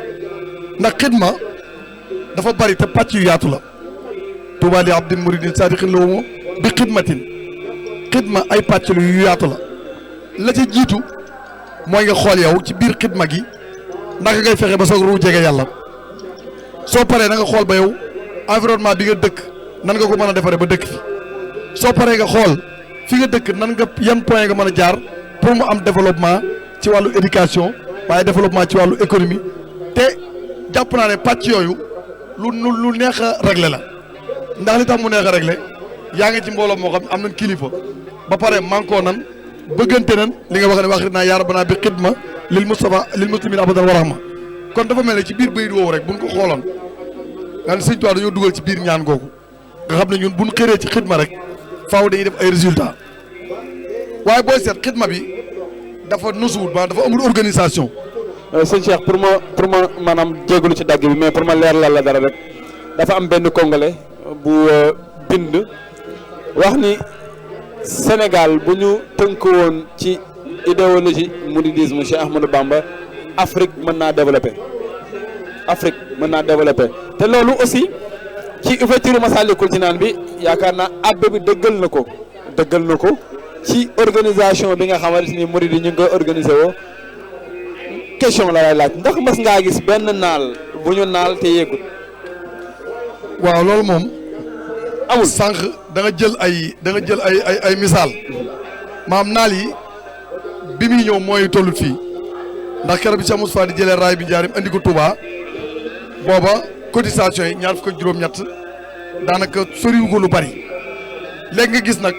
ndax xidma dafa bari te pàcc yu yaatu la Tuubaa li abdin muridin saadiqin lahu bi xidmatin xidma ay pàcc yu yaatu la ca jiitu mooy nga xool yow ci biir xidma gi naka ngay fexe ba soog ru jege yàlla soo paree na nga xool ba yow environnement bi nga dëkk nan nga ko mën a defaree ba dëkk fi soo paree nga xool fi nga dëkk nan nga yan point nga mën a jaar pour mu am développement ci wàllu éducation waaye développement ci wàllu économie te jàpp naa ne pàcc yooyu lu neex a régler la ndax li tax mu neex a régler yaa ngi ci mbooloo moo xam ne am nañ kilifa ba pare mànkoo nan bëggante nan li nga wax ne wax naa yaa rabbana bi xidma lil mustafa lil muslimin abadan wa rahma kon dafa mel ne ci biir bayit woowu rek buñ ko xooloon nga ne Sëñ Tuubaa dañoo dugal ci biir ñaan googu nga xam ne ñun buñ xëree ci xidma rek faaw dañuy def ay résultats waaye booy seet xidma bi dafa nusuwut ba dafa amul organisation. sëñ Cheikh pour ma maanaam jégalu ci dagg bi mais pour ma leeralal la dara rek dafa am benn congolais bu bind wax ni Sénégal bu ñu tënk woon ci idéologie mouridisme Cheikh Ahmadou Bamba Afrique mën naa développer te loolu aussi ci ouverture Massalikul Jinaan bi yaakaar naa abbé bi dëggal na ko ci organisation bi nga xamante ni murid yi ñu ngi koy organiser woo question la lay laaj ndax mas ngaa gis benn naal bu ñu naal te yeggut. waaw loolu moom amul sànq da nga jël ay misaal maam naal yi bi muy ñëw mooy tollut fii ndax keroog bi Cheikh Moustapha di jëlee raay bi njaarim andi ko Touba booba cotisation yi ñaar fukk ak juróom-ñett daanaka soriwu ko lu bari léegi nga gis nag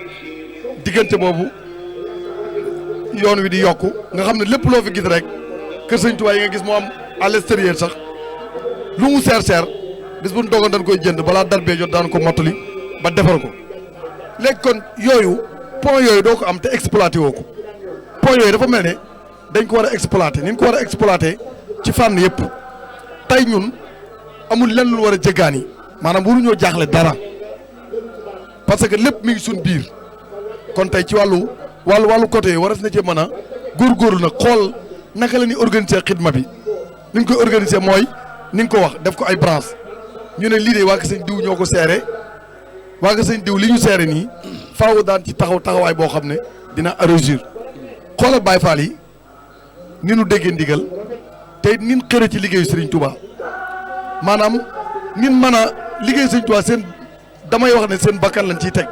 diggante boobu yoon wi di yokku nga xam ne lépp loo fi gis rek kër Sëñ Touba yi nga gis moo am à l'extérieur sax lu mu seer bis bu ñu dogoon dañ koy jënd balaa darbee jot daan ko mottali ba defar ko léegi kon yooyu point yooyu doo ko am te exploité woo ko point yooyu dafa mel ne dañ ko war a exploité ni ñu ko war a exploité ci fànn yëpp tey ñun amul lenn lu war a jéggaani maanaam waruñoo jaaxle dara parce que lépp mi ngi suñ biir kon tey ci wàllu côté yi waras na ci mën a góorgóorlu nag xool naka la ñuy organiser xidma bi ni ñu koy organiser mooy ni nga ko wax def ko ay branche ñu ne lii de waa Kër Sëñ diw ñoo ko seere waa Kër Sëñ diw li ñu seere nii faaw daan ci taxawaay boo xam ne dina réussir xoolal Baye Fall yi ni nu déggee ndigal te nin xëre ci liggéeyu Serigne Touba maanaam nin mën a liggéeyu Serigne Touba seen damay wax ne seen bakkan lañ ciy teg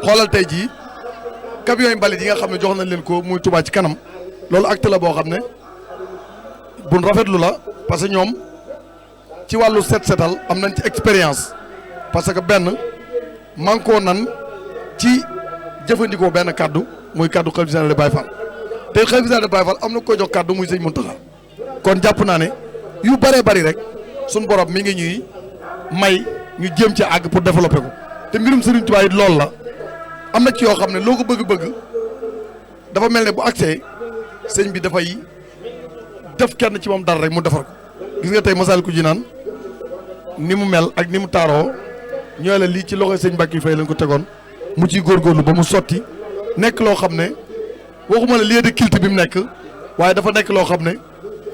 xoolal tey jii camion yi mbalit yi nga xam ne jox nañ leen ko muy Touba ci kanam loolu acte la boo xam ne buñ rafetlu la parce que ñoom ci wàllu setal am nañ ci expérience parce que benn mànkoo nan ci jëfandikoo benn kaddu muy kaddu xalifa général de Baye Fall te xalifa général de Baye Fall am na ko jox kaddu muy sëñ Muntaxa kon jàpp naa ne yu bëree bëri rek suñ borom mi ngi ñuy may ñu jéem ci àgg pour développer ko te mbirum Serigne Touba it loolu la am na ci yoo xam ne loo ko bëgg-bëgg dafa mel ne bu accès sëñ bi dafay def kenn ci moom dara rek mu defar ko gis nga tey Massalikul Jinaan ni mu mel ak ni mu taaroo ñoo la lii ci loxoy sëñ Mbacke Faye lañ ko tegoon mu ciy góorgóorlu ba mu sotti nekk loo xam ne waxuma la lieu de culte bi mu nekk waaye dafa nekk loo xam ne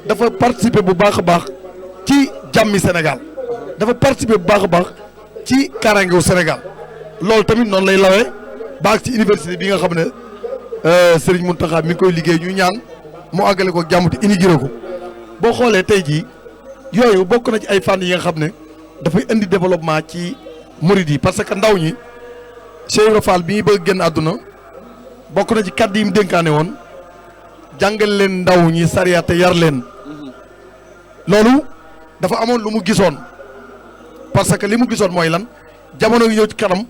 dafa participer bu baax a baax ci jàmmi Sénégal dafa participer bu baax a baax ci kaaraangewu Sénégal loolu tamit noonu lay lawee baax ci université bi nga xam ne Serigne Mountakha mi ngi koy liggéey ñu ñaan mu àggale ko jàmm te inauguré ko boo xoolee tey jii yooyu bokk na ci ay fànn yi nga xam ne dafay indi développement ci murid yi parce que ndaw ñi Cheikh Ibra Fall bi ñuy bëgg génn àdduna bokk na ci kàddu yi mu dénkaane woon jàngal leen ndaw ñi sariya te yar leen loolu dafa amoon lu mu gisoon parce que li mu gisoon mooy lan jamono yi ñëw ci kanam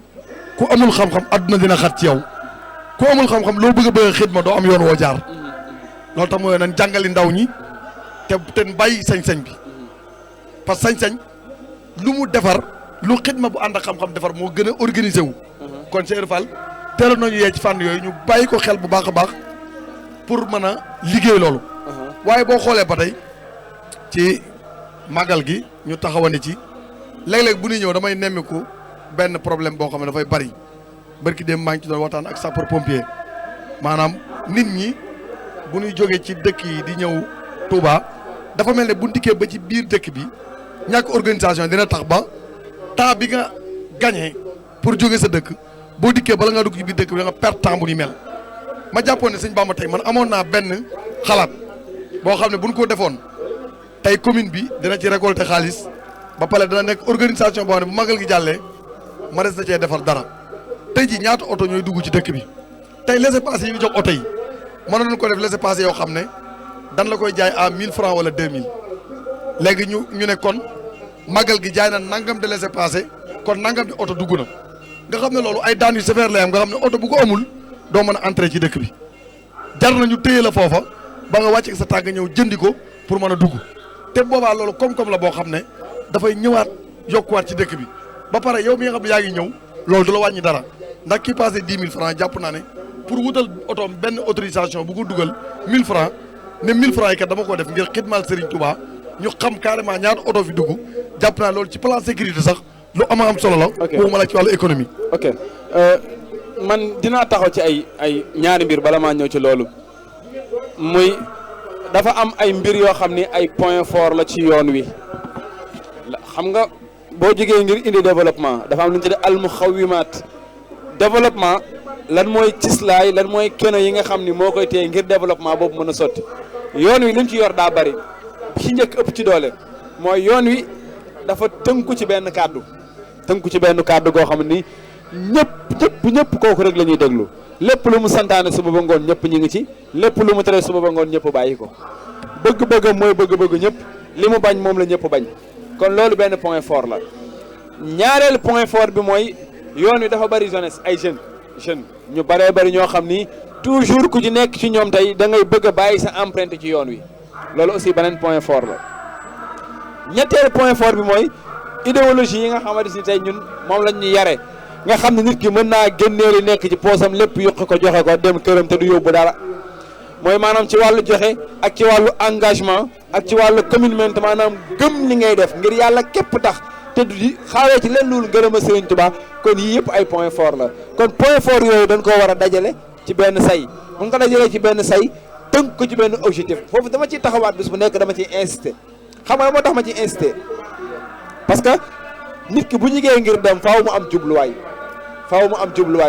ku amul xam-xam àdduna dina xat ci yow ku amul xam-xam loo bëgg a bëgg xidma doo am yoon woo jaar loolu tax mooy nañ jàngali ndaw ñi te bàyyi sañ-sañ bi parce que sañ-sañ lu mu defar lu xidma bu ànd ak xam-xam defar moo gën a organisé wu kon Cheikh Ibra Fall teeloon nañu yee ci fànn yooyu ñu bàyyi ko xel bu baax a baax pour mën a liggéey loolu waaye boo xoolee ba tey ci màggal gi ñu taxawandi ci léeg-léeg bu ñuy ñëw damay nemmiku benn problème boo xam ne dafay bari barki dem maa ngi ci doon waxtaan ak sapeur pompier maanaam nit ñi bu ñuy jógee ci dëkk yi di ñëw Touba dafa mel ne bu ndikkee ba ci biir dëkk bi ñàkk organisation dina tax ba temps bi nga gagné pour jóge sa dëkk boo dikkee bala nga dugg ci biir dëkk bi da nga perte temps bu ni mel ma jàppoon ne sëñ Bamba tey man amoon naa benn xalaat boo xam ne bu ñu ko defoon tey commune bi dina ci récolter xaalis ba pare dana nekk organisation boo xam ne bu magal gi jàllee ma des na cee defar dara tey ji ñaata oto ñooy dugg ci dëkk bi tey laissez-passer yi ñu jox oto yi mënoon nañu ko def laissez-passer yoo xam ne dan la koy jaay à 1000 francs wala 2000 léegi ñu ne kon magal gi jaay na nangam de laissez-passer kon nangam di oto dugg na nga xam ne loolu ay daan yu sévère lay am nga xam ne oto bu ko amul doo mën a entrer ci dëkk bi jar nañu téye la foofa ba nga wàcc sa tànk ñëw jëndi ko pour mën a dugg te boobaa loolu koom-koom la boo xam ne dafay ñëwaat yokkuwaat ci dëkk bi ba pare yow mi nga xam ne yaa ngi ñëw loolu du la wàññi dara ndax kii passé 10 000 francs jàpp naa ne pour wutal otoom benn autorisation bu ko dugal 1000 francs ne 1000 francs yi kat dama ko def ngir xidmal Serigne Touba ñu xam carrément ñaata oto fi dugg jàpp naa loolu ci plan sécurité sax lu am solo la. ok waxuma la ci wàllu économie. ok man dinaa taxaw ci ay ñaari mbir bala maa ñëw ci loolu muy dafa am ay mbir yoo xam ni ay point fort la ci yoon wi xam nga boo jógee ngir indi développement dafa am lu ñu tuddee almuxawimaat développement lan mooy cislaay lan mooy keno yi nga xam ni moo koy téye ngir développement boobu mën a sotti yoon wi li mu ci yor daa bari ci njëkk ëpp ci doole mooy yoon wi dafa tënku ci benn kàddu goo xam ni ñëpp kooku rek la ñuy déglu lépp lu mu santaane suba ba ngoon ñëpp ñu ngi ci lépp lu mu tere suba ba ngoon ñëpp bàyyi ko bëgg-bëggam mooy bëgg-bëgg ñëpp li mu bañ moom la ñëpp bañ kon loolu benn point fort la ñaareelu point fort bi mooy yoon wi dafa bari jeunesse ay jeunes ñu baree bari ñoo xam ni toujours ku ci nekk ci ñoom tey da ngay bëgg a bàyyi sa empreinte ci yoon wi loolu aussi beneen point fort la ñetteelu point fort bi mooy idéologie yi nga xamante ni tey ñun moom lañ ñu yare nga xam ne nit ki mën naa génnee li nekk ci poosam lépp yokk ko joxe ko dem këram te du yóbbu dara mooy maanaam ci wàllu joxe ak ci wàllu engagement ak ci wàllu commitment maanaam gëm li ngay def ngir yàlla képp tax te du di xaawee ci leen loolu ngërëm a Serigne Touba kon yii yëpp ay point fort la kon point fort yooyu dañ koo war a dajale ci benn say bu nga ko dajalee ci benn say tënk ko ci benn objectif foofu dama ciy taxawaat bis bu nekk dama ciy insister xam nga moo tax ma ciy insister parce que nit ki bu jigee ngir dem faaw mu am jubluwaay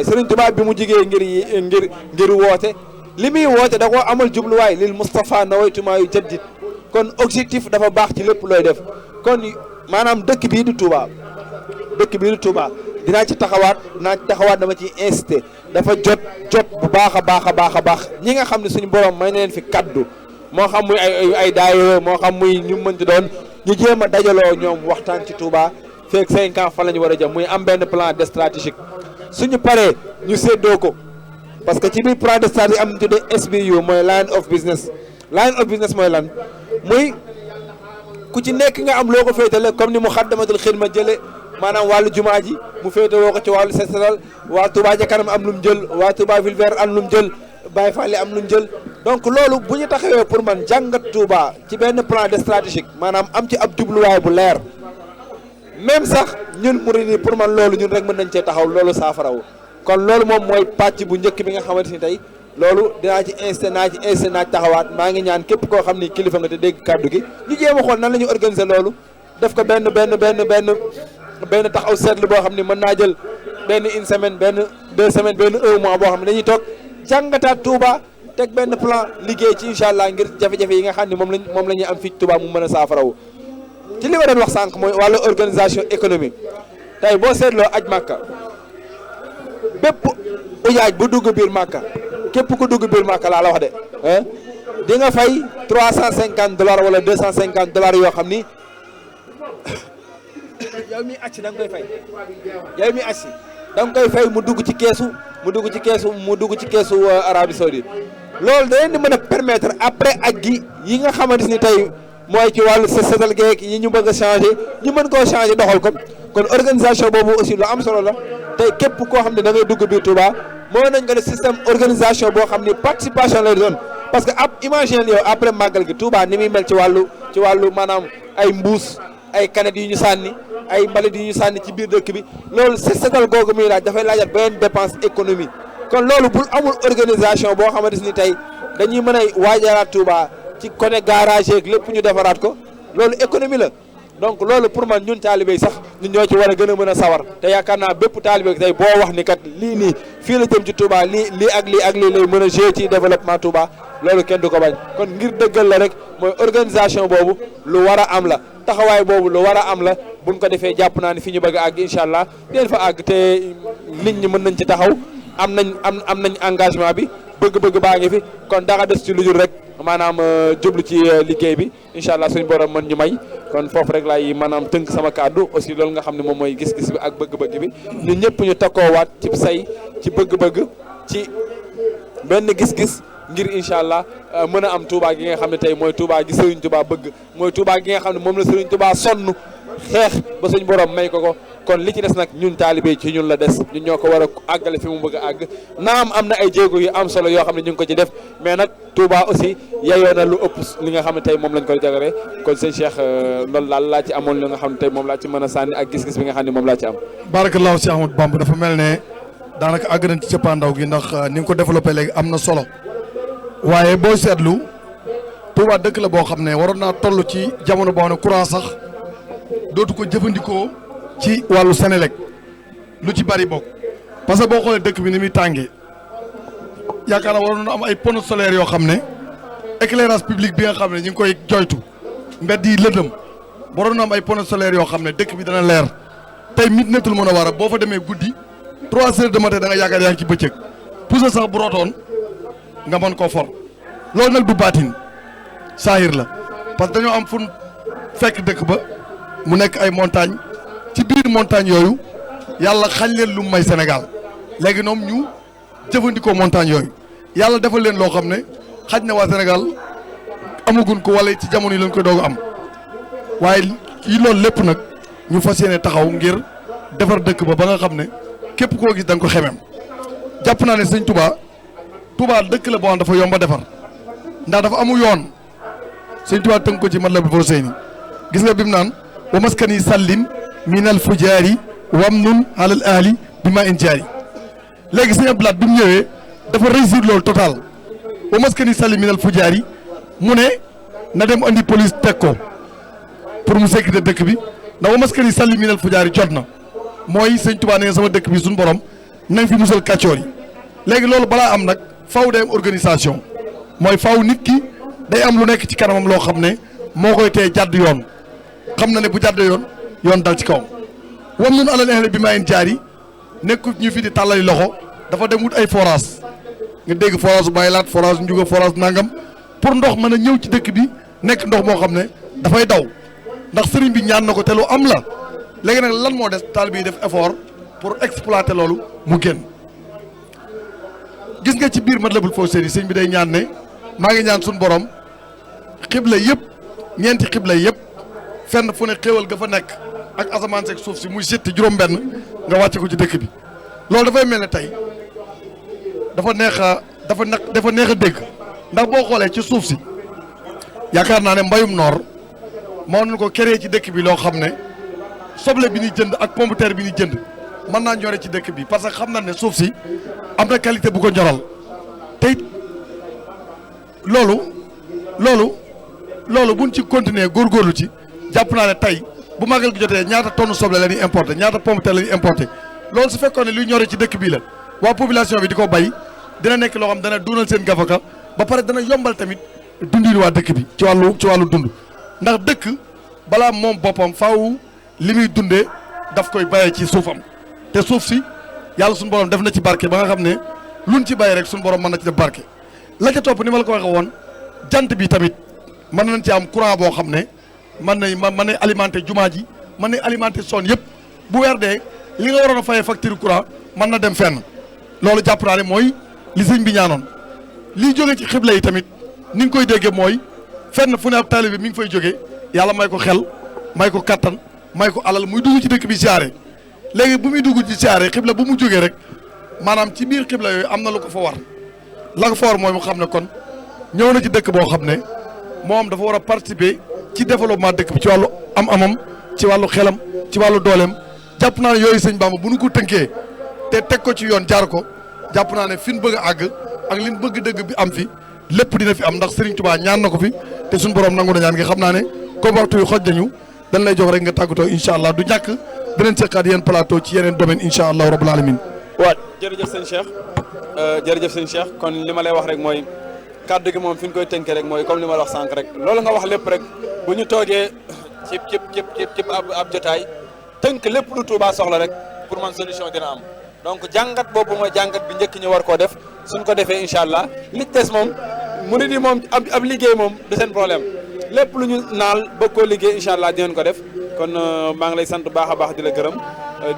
Serigne Touba bi mu jigee ngir woote li muy woote da koo amal jubluwaay lil Moustapha nawaytumaa yu jaddit kon objectif dafa baax ci lépp looy def kon maanaam dëkk bii du Touba dinaa ci taxawaat dama ciy incité dafa jot bu baax a baax ñi nga xam ne suñu borom may na leen fi kaddu moo xam muy ay daayira moo xam muy ñu mënti doon ñu jéem a dajaloo ñoom waxtaan ci Touba feeg 5 ans fan la ñu war a jëm muy am benn plan de stratégique suñu paree ñu séddoo ko parce que ci biir plan de stratégie am na tuddee SBU mooy line of business mooy lan muy ku ci nekk nga am loo ko féetale comme ni mu xaddamatul xidma jële maanaam wàllu jumaa ji mu féetewoo ko ci wàllu seetal waa Touba ca kanam am lu mu jël waa Touba ville verte am lu mu jël Baye Fall am lu mu jël donc loolu bu ñu taxawee pour man jàngat Touba ci benn plan de stratégique maanaam am ci ab jubluwaay bu leer même sax ñun murid yi pour man loolu ñun rek mën nañ cee taxaw loolu saafarawu kon loolu moom mooy pàcc bu njëkk bi nga xamante ni tey loolu dinaa ci insté naa ci taxawaat maa ngi ñaan képp koo xam ni kilifa nga te dégg kàddu gi ñu jéem a xool nan la ñuy organiser loolu def ko benn taxaw seetlu boo xam ni mën naa jël benn une semaine benn 2 semaines benn 1 mois boo xam ne dañuy toog jàngataat Touba teg benn plan liggéey ci incha allah ngir jafe-jafe yi nga xam ne moom la ñuy am fii Touba mu mën a saafarawu ci li ma doon wax sànq mooy wàllu organisation économique tey boo seetloo aj Màkka bépp ujaaj bu dugg biir Màkka képp ku dugg biir Màkka laa la wax de di nga fay $350 wala $250 yoo xam ni yow mi acci da nga koy fay mu dugg ci keesu Arabie Saoudite loolu da leen di mën a permettre après aj gi yi nga xamante ni tey mooy ci wàllu setal geek yi ñu bëgg a changé ñu mën koo changé doxal ko kon organisation boobu aussi lu am solo la tey képp koo xam ne da ngay dugg biir Touba moo nañ ko ne système organisation boo xam ni participation lay doon parce que imagine yow après màggal gi Touba ni muy mel ci wàllu maanaam ay mbuus ay canettes yu ñu sànni ay mbalit yu ñu sànni ci biir dëkk bi loolu setal googu muy laaj dafay laajat beneen dépense économique kon loolu bul amul organisation boo xamante ni tey dañuy mën a waajalaat Touba ci côté garage yeeg lépp ñu defaraat ko loolu économie la donc loolu pour man ñun taalibe yi sax ñun ñoo ci war a gën a mën a sawar te yaakaar naa bépp taalibe tey boo wax ni kat lii nii fii la jëm ci Touba lii ak lii lay mën a jouer ci développement Touba loolu kenn du ko bañ kon ngir dëggal la rek mooy organisation boobu lu war a am la taxawaay boobu lu war a am la buñ ko defee jàpp naa ne fi ñu bëgg a àgg incha allah dinañ fa àgg te nit ñi mën nañ ci taxaw am nañ engagement bi bëgg-bëgg baa ngi fi kon dara des ci lu dul rek maanaam jublu ci liggéey bi incha allah suñu borom mën ñu may kon foofu rek laay maanaam tënk sama kàddu aussi loolu nga xam ne moom mooy gis-gis bi ak bëgg-bëgg bi ñun ñëpp ñu takkoowaat ci say ci bëgg-bëgg ci benn gis-gis ngir incha allah mën a am Touba gi nga xam ne tey mooy Touba gi Serigne Touba bëgg mooy Touba gi nga xam ne moom la Serigne Touba sonn xeex ba suñ borom may ko kon li ci des nag ñun taalibe ci ñun la des ñun ñoo ko war a àggale fi mu bëgg a àgg naam am na ay jéego yu am solo yoo xam ne ñu ngi ko ci def mais nag Touba aussi yeyoo na lu ëpp li nga xam ne tey moom lañ koy jagare kon sëñ Cheikh loolu daal laa ci amoon li nga xam ne tey moom laa ci mën a sànni ak gis-gis bi nga xam ne moom laa ci am. barakallahu Cheikh Ahmadou Bamba dafa mel ne daanaka àgg nañ ci cëppaandaw gi ndax ni nga ko développé léegi am na solo waaye boo seetlu Touba dëkk la boo xam ne waroon naa toll ci jamono boo xam ne courant sax dootu ko jëfandikoo ci wàllu Senelec lu ci bari bokk parce que boo xoolee dëkk bi ni muy tàngee yaakaar naa waroon na am ay panneaux solaires yoo xam ne éclairage public bi nga xam ne ñu ngi koy joytu mbedd yi lëndëm waroon na am ay panneaux solaires yoo xam ne dëkk bi dana leer tey Médinatoul Mounawwara boo fa demee guddi 3 heures de matin da nga yaakaar yaa ngi ci bëccëg pousse sax bu rotoon nga mën koo for loolu nag du baatin saahir la parce que dañoo am fu fekk dëkk ba mu nekk ay montagne ci biir montagne yooyu yàlla xañ leen lu may Sénégal léegi ñoom ñu jëfandikoo montagne yooyu yàlla defal leen loo xam ne xaj na waa Sénégal amagun ko wala ci jamono yi lañ koy doog am waaye yi loolu lépp nag ñu fas yéene taxaw ngir defar dëkk ba nga xam ne képp koo gis da nga ko xemem jàpp naa ne sëñ Touba dëkk la boo xam dafa yomba defar ndax dafa amu yoon sëñ Touba tënk ko ci Matlabul Fawzayni gis nga bi mu naan wa maskani sallim minal fujaari wamnun alal ahli bi ma in jaari léegi sëñ Abdou Lahad bi mu ñëwee dafa réussir loolu total wa maskani sallim minal fujaari mu ne na dem andi police teg ko pour mu sécurité dëkk bi ndax wa maskani sallim minal fujaari jot na mooy sëñ Touba ne nga sama dëkk bi suñu borom nañ fi musal kàccoor yi léegi loolu balaa am nag faw day am organisation mooy faw nit ki day am lu nekk ci kanamam loo xam ne moo koy tee jàdd yoon xam na ne bu jàdd yoon dal ci kawam wam nun alal ahli bi maa in jaari nekku ñu fi di tàllali loxo dafa dem wut ay forage nga dégg forage bu bàyyi laat forage njuga forage nangam pour ndox mën a ñëw ci dëkk bi nekk ndox moo xam ne dafay daw ndax sëriñ bi ñaan na ko te lu am la léegi nag lan moo des taal bi def effort pour exploiter loolu mu génn gis nga ci biir Matlabul Fawzayni sëñ bi day ñaan ne maa ngi ñaan suñu borom xibla yëpp ñeenti xibla yëpp fenn fu ne xéewal ga fa nekk ak asamaan seeg suuf si muy setti juróom-benn nga wàcce ko ci dëkk bi loolu dafay mel ne tey dafa neex a dégg ndax boo xoolee ci suuf si yaakaar naa ne mbayum noor moo nañu ko créé ci dëkk bi loo xam ne soble bi ñuy jënd ak pomme de terre bi ñuy jënd mën naa ñore ci dëkk bi parce que xam na ne suuf si am na qualité bu ko ñoral te it loolu buñ ci continuer góorgóorlu ci jàpp naa ne tey bu màggal gi jotee ñaata tonne soble la ñuy importé ñaata pomme de terre la ñuy importé loolu su fekkoon ne luy ñore ci dëkk bii la waa population bi di ko bay dina nekk loo xam dana duunal seen gafaka ba pare dana yombal tamit dundin waa dëkk bi ci wàllu dund ndax dëkk balaa moom boppam faaw li muy dundee daf koy bayee ci suufam te suuf si yàlla suñu borom def na ci barke ba nga xam ne luñ ci bàyyi rek suñu borom mën na ci def barke la ca topp ni ma la ko waxee woon jant bi tamit mën nañ ci am courant boo xam ne mën nay alimenter jumaa ji mën nay alimenter son yëpp bu weer dee li nga waroon a fayee facture courant mën na dem fenn loolu jàpp naa ne mooy li sëñ bi ñaanoon liy jóge ci xibla yi tamit ni nga koy déggee mooy fenn fu ne ab taalibe mi ngi fay jógee yàlla may ko xel may ko kattan may ko alal muy dugg ci dëkk bi siyaare léegi bu muy dugg ci siyaare xibla bu mu jógee rek maanaam ci biir xibla yooyu am na lu ko fa war la ko fa war mooy mu xam ne kon ñëw na ci dëkk boo xam ne moom dafa war a participer ci développement dëkk bi ci wàllu am-amam ci wàllu xelam ci wàllu dooleem jàpp naa ne yooyu sëñ Bamba bu nu ko tënkee te teg ko ci yoon jaar ko jàpp naa ne fi ñu bëgg a àgg ak li ñu bëgg dëgg bi am fi lépp dina fi am ndax Serigne Touba ñaan na ko fi te suñu borom nangu na ñaan gi xam naa ne comme waxtu yu xoj nañu dañ lay jox rek nga tàggatoo incha allah du ñàkk beneen seqaat yéen plateau ci yeneen domaine incha allah rabbul alamin. waaw jërëjëf sëñ Cheikh jërëjëf sëñ Cheikh kon li ma lay wax rek mooy kàddu gi moom fi ñu koy tënkee rek mooy comme li ma la wax sànq rek loolu nga wax lépp rek bu ñu toogee ci ab jotaay tënk lépp lu Touba soxla rek pour man solution dina am donc jàngat boobu mooy jàngat bi njëkk ñu war koo def suñ ko defee incha allah li des moom mu nit yi moom ab liggéey moom du seen problème lépp lu ñu naal bëgg koo liggéey incha allah dinañ ko def kon maa ngi lay sant baax a baax di la gërëm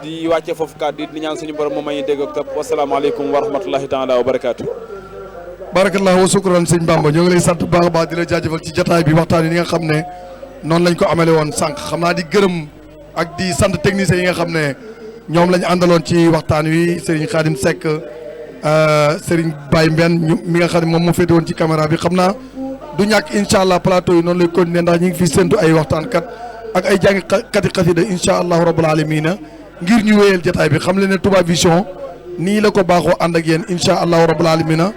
di wàccee foofu kàddu di ñaan suñu borom moom may dégg ak topp wasalaamaaleykum wa rahmatullahi taala wa barakaatu. barakallahu wa sukran sëñ Bamba ñoo ngi lay sant baax a baax di la jaajëfal ci jataay bi waxtaan yi nga xam ne noonu lañ ko amele woon sànq xam naa di gërëm ak di sant techniciens yi nga xam ne ñoom lañ àndaloon ci waxtaan wi Serigne Khadim Seck Serigne Baye Mbène mi nga xam ne moom moo féete woon ci caméra bi xam naa du ñàkk incha allah plateau yi noonu lay continuer ndax ñu ngi fi séntu ay waxtaankat ak ay jàngkati xasida incha allahu rabbul alamina ngir ñu wéyal jataay bi xam leen ne Touba Vision nii la ko baaxoo ànd ak yéen incha allahu rabbul alamina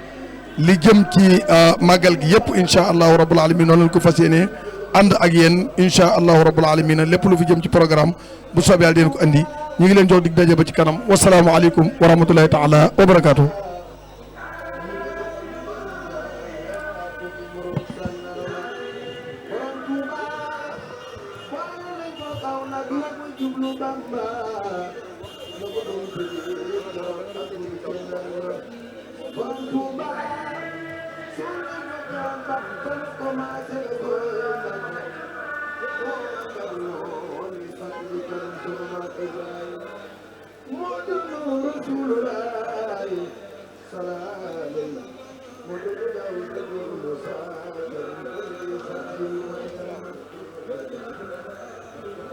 li jëm ci màggal gi yëpp incha allahu rabbul alamin noonu lañ ko fas yéene ànd ak yéen incha allahu rabbul alamin lépp lu fi jëm ci programme bu soobee yàlla deen ko andi ñu ngi leen jox dig daje ba ci kanam wasalaamualeykum wa rahmatulahi taala wa barakaatu. Come on,